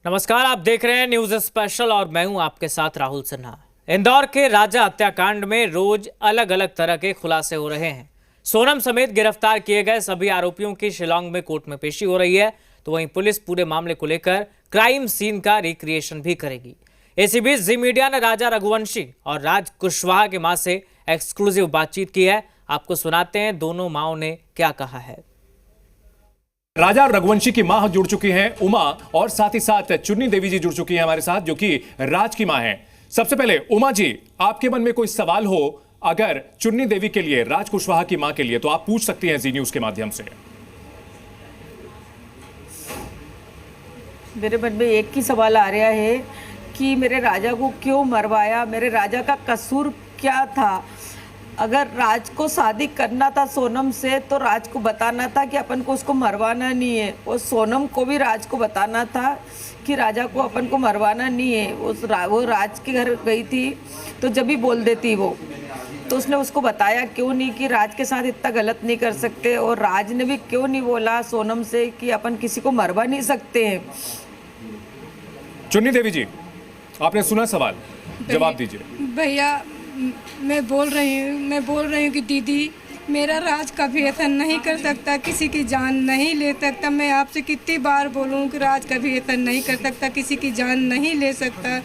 नमस्कार, आप देख रहे हैं न्यूज स्पेशल और मैं हूं आपके साथ राहुल सिन्हा। इंदौर के राजा हत्याकांड में रोज अलग अलग तरह के खुलासे हो रहे हैं। सोनम समेत गिरफ्तार किए गए सभी आरोपियों की शिलांग में कोर्ट में पेशी हो रही है, तो वहीं पुलिस पूरे मामले को लेकर क्राइम सीन का रिक्रिएशन भी करेगी। इसी बीच जी मीडिया ने राजा रघुवंशी और राज कुशवाहा की मां से एक्सक्लूसिव बातचीत की है। आपको सुनाते हैं दोनों माओं ने क्या कहा है। राजा रघुवंशी की मां जुड़ चुकी हैं उमा, और साथ ही साथ चुन्नी देवी जी जुड़ चुकी हैं हमारे साथ, जो कि राज की मां हैं। सबसे पहले उमा जी, आपके मन में कोई सवाल हो अगर चुन्नी देवी के लिए, राज कुशवाहा की मां के लिए, तो आप पूछ सकती हैं जी न्यूज के माध्यम से। मेरे मन में एक ही सवाल आ रहा है कि मेरे राजा को क्यों मरवाया, मेरे राजा का कसूर क्या था। अगर राज को शादी करना था सोनम से तो राज को बताना था कि अपन को उसको मरवाना नहीं है, और सोनम को भी राज को बताना था कि राजा को अपन को मरवाना नहीं है। वो राज के घर गई थी तो जब भी बोल देती वो, तो उसने उसको बताया क्यों नहीं कि राज के साथ इतना गलत नहीं कर सकते, और राज ने भी क्यों नहीं बोला सोनम से कि अपन किसी को मरवा नहीं सकते हैं। चुन्नी देवी जी, आपने सुना सवाल, जवाब दीजिए। भैया मैं बोल रही हूँ कि दीदी, मेरा राज कभी ऐसा नहीं कर सकता, किसी की जान नहीं ले सकता। मैं आपसे कितनी बार बोलूँ कि राज कभी ऐसा नहीं कर सकता, किसी की जान नहीं ले सकता।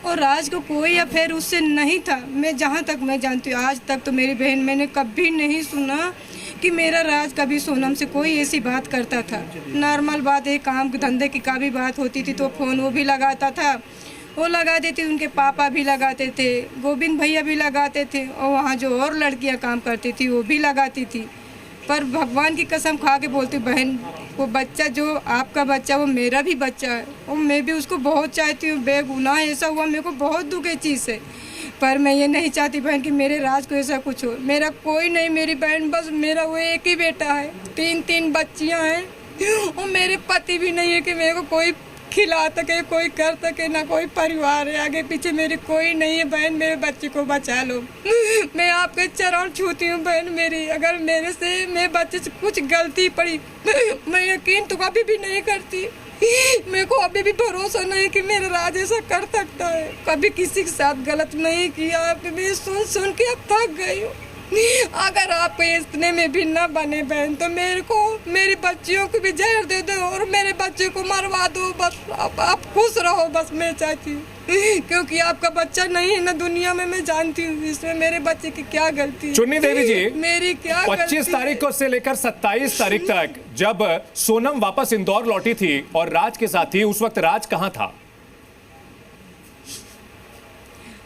और राज को कोई अफेयर उससे नहीं था। मैं जहाँ तक मैं जानती हूँ, आज तक तो मेरी बहन मैंने कभी नहीं सुना कि मेरा राज कभी सोनम से कोई ऐसी बात करता था। नॉर्मल बात, एक काम धंधे की का भी बात होती थी तो फ़ोन वो भी लगाता था, वो लगाते थे, उनके पापा भी लगाते थे, गोविंद भैया भी लगाते थे, और वहाँ जो और लड़कियाँ काम करती थी वो भी लगाती थी। पर भगवान की कसम खा के बोलती बहन, वो बच्चा जो आपका बच्चा वो मेरा भी बच्चा है, और मैं भी उसको बहुत चाहती हूँ। बेगुनाह ऐसा हुआ, मेरे को बहुत दुख है चीज़ से, पर मैं ये नहीं चाहती बहन कि मेरे राज को ऐसा कुछ हो। मेरा कोई नहीं, मेरी बहन बस, मेरा वो एक ही बेटा है, तीन बच्चियाँ हैं, और मेरे पति भी नहीं है कि मेरे को कोई खिला सके, कोई कर सके, ना कोई परिवार है, आगे पीछे मेरी कोई नहीं है। बहन मेरे बच्चे को बचा लो, मैं आपके चरण छूती हूँ बहन मेरी। अगर मेरे से मेरे बच्चे से कुछ गलती पड़ी, मैं यकीन तो कभी भी नहीं करती। मेरे को अभी भी भरोसा नहीं कि मेरा राज ऐसा कर सकता है। कभी किसी के साथ गलत नहीं किया, मैं सुन के अब थक गई हूँ। अगर आप इतने में भी न बने बहन, तो मेरे को मेरी बच्चियों को भी जहर दे दो और मेरे बच्चे को मरवा दो, बस आप खुश रहो, बस मैं चाहती हूँ। क्योंकि आपका बच्चा नहीं है ना दुनिया में, मैं जानती हूँ इसमें मेरे बच्चे की क्या गलती है। चुन्नी देवी जी, मेरी क्या 25 तारीख को से लेकर 27 तारीख तक जब सोनम वापस इंदौर लौटी थी और राज के साथ थी, उस वक्त राज कहाँ था?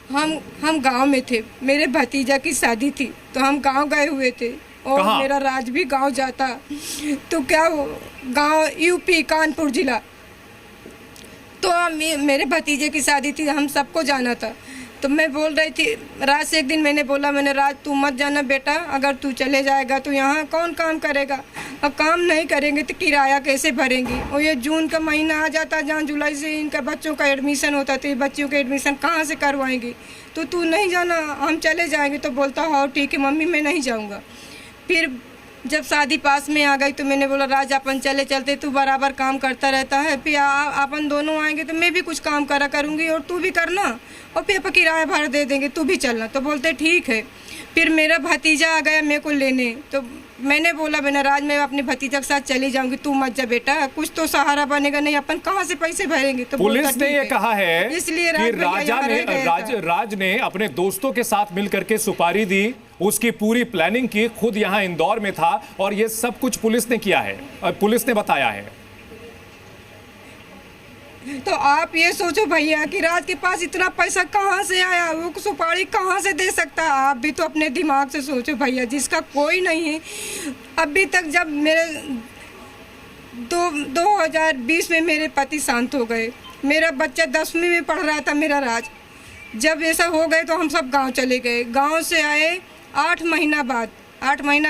हम गांव में थे, मेरे भतीजा की शादी थी तो हम गांव गए हुए थे, और कहाँ? मेरा राज भी गांव जाता। तो क्या गांव यूपी कानपुर जिला, तो मेरे भतीजे की शादी थी, हम सबको जाना था। तो मैं बोल रही थी राज से, एक दिन मैंने बोला, मैंने राज तू मत जाना बेटा, अगर तू चले जाएगा तो यहाँ कौन काम करेगा, अब काम नहीं करेंगे तो किराया कैसे भरेंगी। और ये जून का महीना आ जाता, जहाँ जुलाई से इनका बच्चों का एडमिशन होता, तो ये बच्चों का एडमिशन कहाँ से करवाएंगी, तो तू नहीं जाना, हम चले जाएंगे। तो बोलता हाँ ठीक है मम्मी, मैं नहीं जाऊँगा। फिर जब शादी पास में आ गई तो मैंने बोला राज अपन चलते, तू बराबर काम करता रहता है, फिर अपन दोनों आएंगे तो मैं भी कुछ काम करा करूँगी और तू भी करना, और फिर अपन किराया भाड़ा दे देंगे, तू भी चलना। तो बोलते ठीक है। फिर मेरा भतीजा आ गया मेरे को लेने, तो मैंने बोला बिना राज, मैं अपने भतीजा के साथ चली जाऊंगी, तू मत जा बेटा, कुछ तो सहारा बनेगा, नहीं अपन कहाँ से पैसे भरेंगे। तो पुलिस ने ये कहा है इसलिए कि राज ने अपने दोस्तों के साथ मिलकर के सुपारी दी, उसकी पूरी प्लानिंग की, खुद यहाँ इंदौर में था, और ये सब कुछ पुलिस ने किया है, पुलिस ने बताया है। तो आप ये सोचो भैया कि राज के पास इतना पैसा कहाँ से आया, वो सुपारी कहाँ से दे सकता है। आप भी तो अपने दिमाग से सोचो भैया, जिसका कोई नहीं है। अभी तक जब मेरे 2020 में मेरे पति शांत हो गए, मेरा बच्चा 10वीं में पढ़ रहा था मेरा राज, जब ऐसा हो गए तो हम सब गांव चले गए। गांव से आए 8 महीना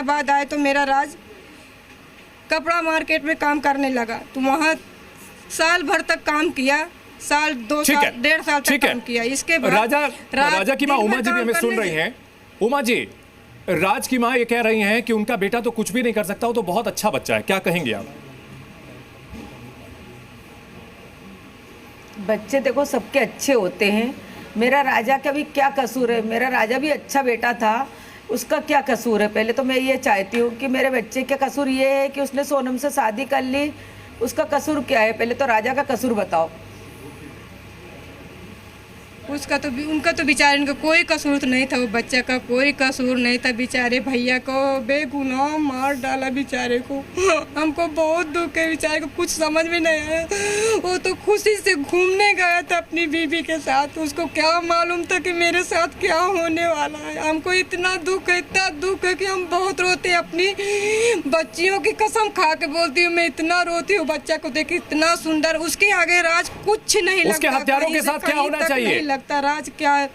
बाद आए तो मेरा राज कपड़ा मार्केट में काम करने लगा, तो वहाँ साल भर तक काम किया, साल 2 साल 1.5 साल तक काम किया। इसके बाद राजा की मां उमा जी भी हमें सुन रही हैं। उमा जी, राज की मां ये कह रही हैं कि उनका बेटा तो कुछ भी नहीं कर सकता, वो तो बहुत अच्छा बच्चा है, क्या कहेंगे आप? बच्चे देखो सबके अच्छे होते हैं, मेरा राजा का भी क्या कसूर है? मेरा राजा भी अच्छा बेटा था, उसका क्या कसूर है? पहले तो मैं ये चाहती हूँ कि मेरे बच्चे का कसूर ये है कि उसने सोनम से शादी कर ली, उसका कसूर क्या है? पहले तो राजा का कसूर बताओ। उसका तो उनका तो बेचारे इनका कोई कसूर तो नहीं था, वो बच्चा का कोई कसूर नहीं था। बेचारे भैया को बेगुनाह मार डाला बेचारे को। हमको बहुत दुख है, बेचारे को कुछ समझ में नहीं आया। वो तो खुशी से घूमने गया था अपनी बीवी के साथ, उसको क्या मालूम था कि मेरे साथ क्या होने वाला है। हमको इतना दुख है कि हम बहुत रोते हैं। अपनी बच्चियों की कसम खा के बोलती हूँ, मैं इतना रोती हूँ बच्चा को देख, इतना सुंदर। उसके आगे राज कुछ नहीं लगता। उसके हत्यारों के साथ क्या होना चाहिए? लगता राज क्या है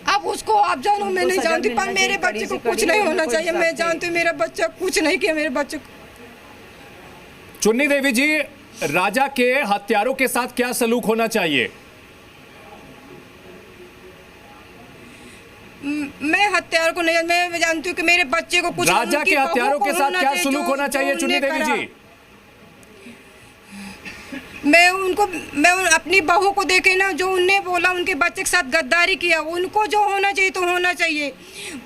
अब उसको आप जानो, मैं नहीं जानती, पर मेरे बच्चे को कुछ नहीं होना चाहिए। मैं जानती हूँ मेरा बच्चा कुछ नहीं किया, मेरे बच्चे को। चुन्नी देवी जी, राजा के हत्यारों के साथ क्या सलूक होना चाहिए? मैं हत्यारों को नहीं, मैं जानती हूँ कि मेरे बच्चे को कुछ, राजा के हत्यारों के साथ क्या सलूक होना चाहिए चुन्नी देवी जी? मैं अपनी बहू को देखे ना, जो उनने बोला उनके बच्चे के साथ गद्दारी किया, उनको जो होना चाहिए तो होना चाहिए।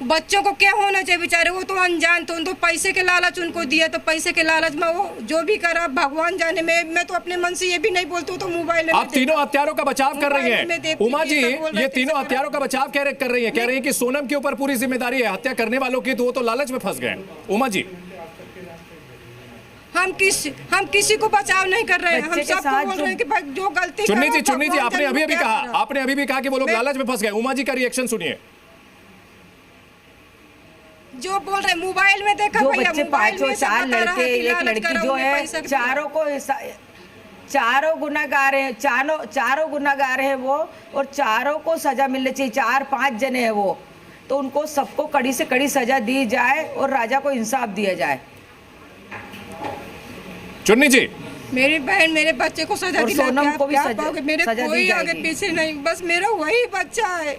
बच्चों को क्या होना चाहिए? बेचारे वो तो अनजान थे, तो पैसे के लालच उनको दिया, तो पैसे के लालच में वो जो भी करा भगवान जाने। मैं तो अपने मन से ये भी नहीं बोलती हूँ, तो मोबाइल में आप तीनों हत्यारों का बचाव कर रही हैं उमा जी, ये तीनों हत्यारों का बचाव कर रही हैं, कह रही हैं कि सोनम के ऊपर पूरी जिम्मेदारी है हत्या करने वालों की, तो वो तो लालच में फंस गए। उमा जी, हम किसी को बचाव नहीं कर रहे हैं, हम सबको बोल रहे हैं कि जो गलती चुन्नी जी आपने अभी भी कहा कि वो लोग लालच में फंस गए। उमा जी का रिएक्शन सुनिए। जो बोल रहे मोबाइल में देखा, जो बच्चे पांचों, चार लड़के एक लड़की जो है, चारों गुनाहगार हैं, चारों गुनाहगार हैं वो, और चारों को सजा मिलनी चाहिए। 4-5 जने हैं वो, तो उनको सबको कड़ी से कड़ी सजा दी जाए और राजा को इंसाफ दिया जाए। चुन्नी जी, मेरी बहन मेरे बच्चे को सजा दिला, सोनम को भी मेरे कोई आगे पीछे नहीं, बस मेरा वही बच्चा है।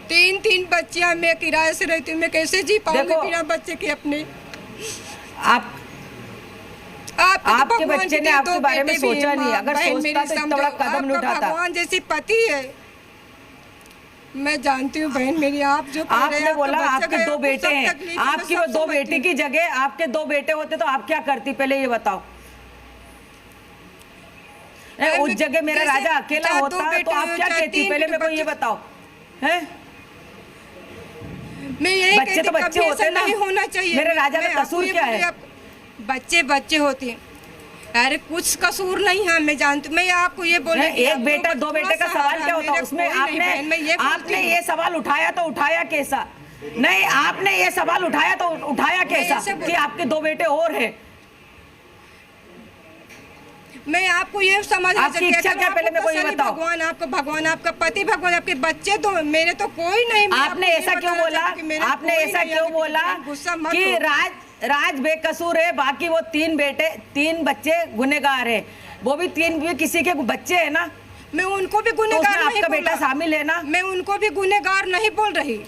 3 बच्चियां, मैं किराए से रहती हूँ, मैं कैसे जी पाऊंगी बिना बच्चे के अपने? आपके बच्चे ने आपके बारे में सोचा नहीं, अगर सोचता तो इतना बड़ा कदम नहीं उठाता। भगवान जैसी पति है, मैं जानती हूँ बहन मेरी। आप जो आपने बोला आपके 2 बेटे हैं, आपकी वो 2 बेटी की जगह आपके 2 बेटे होते तो आप क्या करती? पहले ये बताओ। उस जगह मेरा राजा अकेला होता तो आप क्या कहती? पहले मेरे को ये बताओ। हैं? मैं यही बच्चे तो बच्चे होते ना, नहीं होना चाहिए। मेरे राजा का कसूर क्या है? बच्चे होते हैं, अरे कुछ कसूर नहीं है, मैं जानती हूँ। मैं आपको ये बोल रही, एक बेटा 2 बेटे का सवाल क्या होता? उसमें आपने ये सवाल उठाया तो उठाया कैसा? नहीं, आपने ये सवाल उठाया तो उठाया कैसा कि आपके 2 बेटे और हैं? मैं आपको ये समझ, आपकी इच्छा क्या? पहले मेरे को ये बताओ। भगवान आपका पति, भगवान आपके बच्चे, तो मेरे तो कोई नहीं। आपने ऐसा क्यों बोला? आपने ऐसा क्यों बोला कि राज बेकसूर है, बाकी वो 3 बच्चे गुनहगार है? वो भी 3 भी किसी के बच्चे है ना? मैं उनको भी गुनहगार नहीं, आपका बेटा शामिल है ना? मैं उनको भी गुनहगार नहीं बोल रही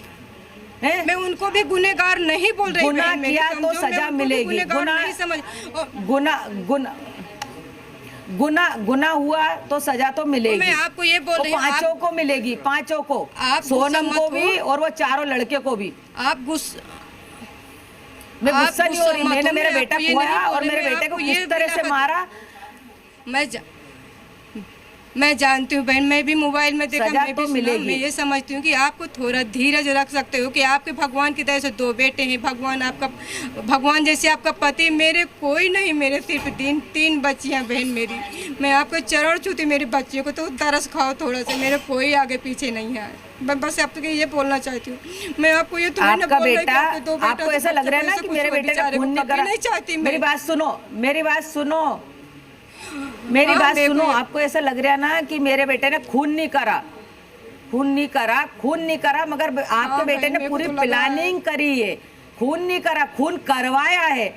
है, मैं उनको भी गुनहगार नहीं बोल रही। गुनाह किया तो सजा मिलेगी। गुनाह हुआ तो सजा तो मिलेगी। मैं आपको ये बोल रही हूँ, 5 को मिलेगी, 5 को, सोनम को भी और वो 4 लड़के को भी। आप मैं गुस्सा नहीं हो रही, मैंने मेरा बेटा खोया और मेरे बेटे को किस तरह से मारा मैं जानती हूँ बहन, मैं भी मोबाइल में देखा, मैं भी मिलेगी। मैं ये समझती हूँ कि आपको थोड़ा धीरज रख सकते हो कि आपके भगवान की तरह से 2 बेटे हैं, भगवान जैसे आपका पति। मेरे कोई नहीं, मेरे सिर्फ 3 बच्चियाँ बहन मेरी। मैं आपको चरण छूती, मेरे बच्चियों को तो तरस खाओ थोड़ा सा, मेरे कोई आगे पीछे नहीं है। मैं बस आपको ये बोलना चाहती हूँ। मैं आपको ये आपका बेटा, आपको ऐसा लग रहा है ना कि मेरे बेटे का खून नहीं करा? नहीं चाहती। मेरी बात सुनो, आपको ऐसा लग रहा है ना कि मेरे बेटे ने खून नहीं करा, मगर आपके बेटे ने पूरी प्लानिंग करी है। खून नहीं करा, खून करवाया है।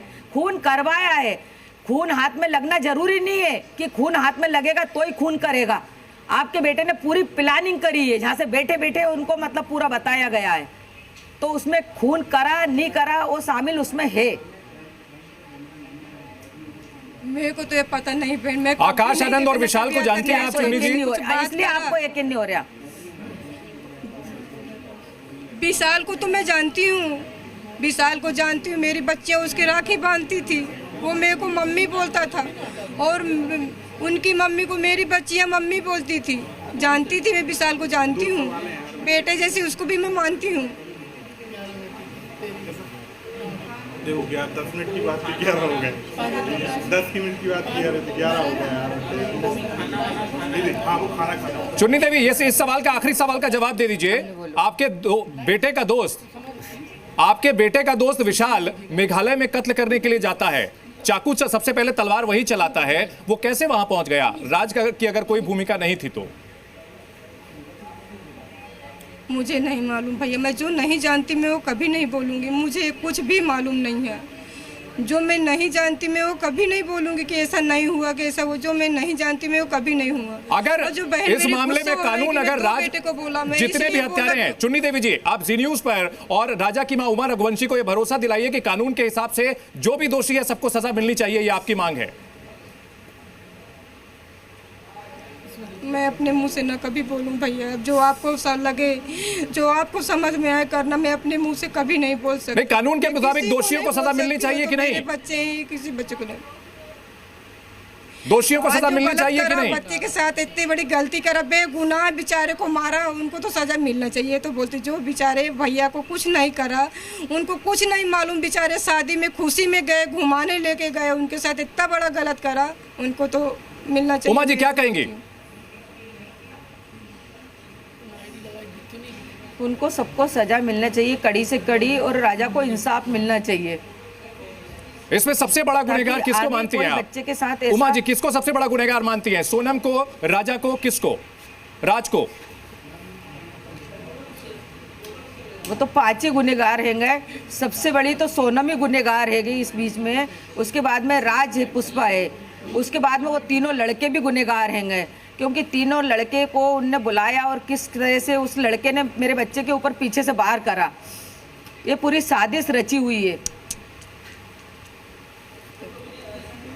खून हाथ में लगना जरूरी नहीं है कि खून हाथ में लगेगा तो ही खून करेगा। आपके बेटे ने पूरी प्लानिंग करी है, जहाँ से बैठे बैठे उनको मतलब पूरा बताया गया है, तो उसमें खून करा नहीं करा वो शामिल उसमें है। मेरे को तो ये पता नहीं बहन। मैं आकाश आनंद और विशाल को जानती हैं आप चुन्नी जी? इसलिए आपको यकीन नहीं हो रहा। विशाल को तो मैं जानती हूँ, विशाल को जानती हूँ। मेरी बच्चियाँ उसकी राखी बांधती थी, वो मेरे को मम्मी बोलता था और उनकी मम्मी को मेरी बच्चियाँ मम्मी बोलती थी। जानती थी, मैं विशाल को जानती हूँ, बेटे जैसी उसको भी मैं मानती हूँ। हो गया 10 मिनट की बात 11 हो गए, 10 मिनट की बात 11 हो गया यार। हाँ वो खाना खाना। चुन्नी देवी, ये इस सवाल का आखिरी सवाल का जवाब दे दीजिए। आपके बेटे का दोस्त विशाल मेघालय में कत्ल करने के लिए जाता है, चाकू से सबसे पहले तलवार वही चलाता है, वो कैसे वहां पहुंच गया? राज की अगर कोई भूमिका नहीं थी तो? मुझे नहीं मालूम भैया, मैं जो नहीं जानती मैं वो कभी नहीं बोलूँगी। मुझे कुछ भी मालूम नहीं है, जो मैं नहीं जानती मैं वो कभी नहीं बोलूँगी कि ऐसा नहीं हुआ कि ऐसा वो, जो मैं नहीं जानती मैं वो कभी नहीं हुआ। अगर और जो बहन इस मेरी मामले गुस्सा में हो रही कानून कि मैं अगर दो राज बेटे को बोला, मैं जितने भी इसलिए हत्यारे बोला हैं, चुन्नी देवी जी, आप जी न्यूज पर और राजा की मां उमा रघुवंशी को यह भरोसा दिलाइए कि कानून के हिसाब से जो भी दोषी है सबको सजा मिलनी चाहिए, ये आपकी मांग है। मैं अपने मुंह से ना कभी बोलूं भैया, जो आपको लगे, जो आपको समझ में आए करना, मैं अपने मुंह से कभी नहीं बोल सकती। नहीं, कानून के मुताबिक किसी को दोषियों को नहीं सजा बोल मिलनी सकती, चाहिए तो कि नहीं? मेरे बच्चे हैं, किसी बच्चे को नहीं। दोषियों को आज सजा जो मिलनी गलत चाहिए कि करा, नहीं? बच्चे के साथ इतनी बड़ी गलती करा, बेगुनाह बेचारे को मारा, उनको तो सजा मिलना चाहिए। तो बोलते जो बेचारे भैया को कुछ नहीं करा, उनको कुछ नहीं मालूम, बेचारे शादी में खुशी में गए, घुमाने लेके गए, उनके साथ इतना बड़ा गलत करा, उनको तो मिलना चाहिए। उमा जी क्या कहेंगी? उनको सबको सजा मिलना चाहिए, कड़ी से कड़ी, और राजा को इंसाफ मिलना चाहिए। इसमें सबसे बड़ा गुनहगार ताकि किसको आगे मानती कोई हैं आप? बच्चे के साथ उमा ऐसा- जी, किसको सबसे बड़ा गुनहगार मानती हैं? सोनम को, राजा को, किसको? राज को? वो तो 5 ही गुनहगार हैंगे, सबसे बड़ी तो सोनम ही गुनहगार हैगी इस बीच में, उसके बाद में राज है, पुष्पा है, उसके बाद में वो तीनों लड़के भी गुनहगार हैंगे, क्योंकि तीनों लड़के को उनने बुलाया और किस तरह से उस लड़के ने मेरे बच्चे के ऊपर पीछे से बाहर करा। ये पूरी साजिश रची हुई है।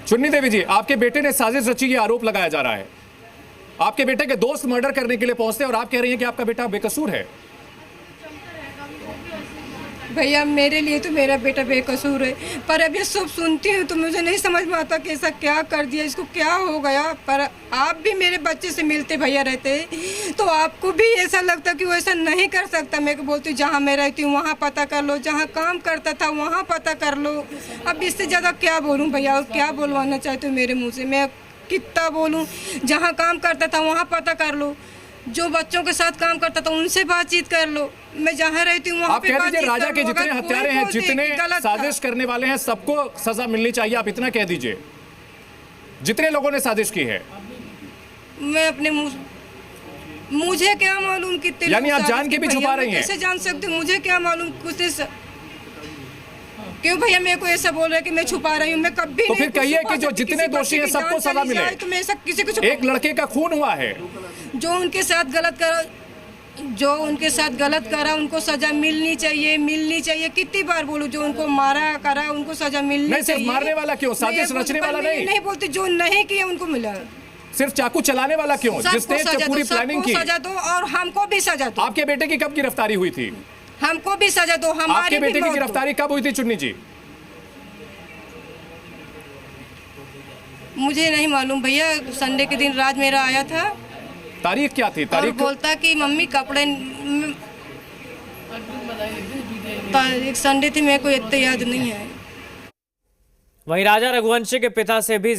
चुन्नी देवी जी, आपके बेटे ने साजिश रची, ये आरोप लगाया जा रहा है। आपके बेटे के दोस्त मर्डर करने के लिए पहुंचते हैं और आप कह रही हैं कि आपका बेटा बेकसूर है। भैया मेरे लिए तो मेरा बेटा बेकसूर है, पर अब ये सब सुनती हूँ तो मुझे नहीं समझ में आता कि ऐसा क्या कर दिया, इसको क्या हो गया। पर आप भी मेरे बच्चे से मिलते भैया रहते तो आपको भी ऐसा लगता कि वो ऐसा नहीं कर सकता। मैं बोलती हूँ जहाँ मैं रहती हूँ वहाँ पता कर लो, जहाँ काम करता था वहाँ पता कर लो। अब इससे ज़्यादा क्या बोलूँ भैया, और क्या बोलवाना चाहते हो मेरे मुँह से, मैं कितना बोलूँ। जहाँ काम करता था वहाँ पता कर लो, जो बच्चों के साथ काम करता था उनसे बातचीत कर लो, मैं जहाँ रहती हूँ वहाँ आप पे कह बातचीत दीजिए राजा कर के लो। जितने अगर हत्यारे कोई हैं, बोल दे कि जितने गलत था, साजिश करने वाले हैं, सबको सजा मिलनी चाहिए, आप इतना कह दीजिए। जितने लोगों ने साजिश की है, मैं अपने मुँह, मुझे क्या मालूम कितने यानी लोग आप जान साजिश के भी भैया, छुपा मैं रही हैं। कैसे जान सकती हूँ, मुझे क्या मालूम कुछ क्यों भैया मेरे को ऐसा बोल रहा है कि मैं छुपा रही हूँ। मैं कभी तो नहीं फिर कुछ कहिए छुपा कि जो सकती। जितने किसी दोषी हैं बच्चे की सबको जान सजा चली मिले। जाए तो मैं ऐसा किसी को एक लड़के का खून हुआ है, जो उनके साथ गलत करा उनको सजा मिलनी चाहिए, मिलनी चाहिए। कितनी बार बोलूं, जो उनको मारा करा उनको सजा मिलनी नहीं, चाहिए। सिर्फ मारने वाला क्यों? साजिश रचने वाला नहीं। नहीं बोलती, जो नहीं किया उनको मिला। सिर्फ चाकू चलाने वाला क्यों? सबको जिसने सजा पूरी दो, प्लानिंग सबको की। सजा दो और हमको भी सजा दो। आपके बेटे की कब गिरफ्तारी हुई थी? हमको भी सजा दो, हमारी आपके भी बेटे की मौत दो। गिरफ्तारी कब हुई थी चुन्नी जी? मुझे नहीं मालूम भैया, संडे के दिन रात मेरा आया था तारीख क्या थी? और तारीख बोलता कि मम्मी कपड़े, तारीख संडे थी, मेरे को इतना याद नहीं है। वहीं राजा रघुवंशी के पिता से भी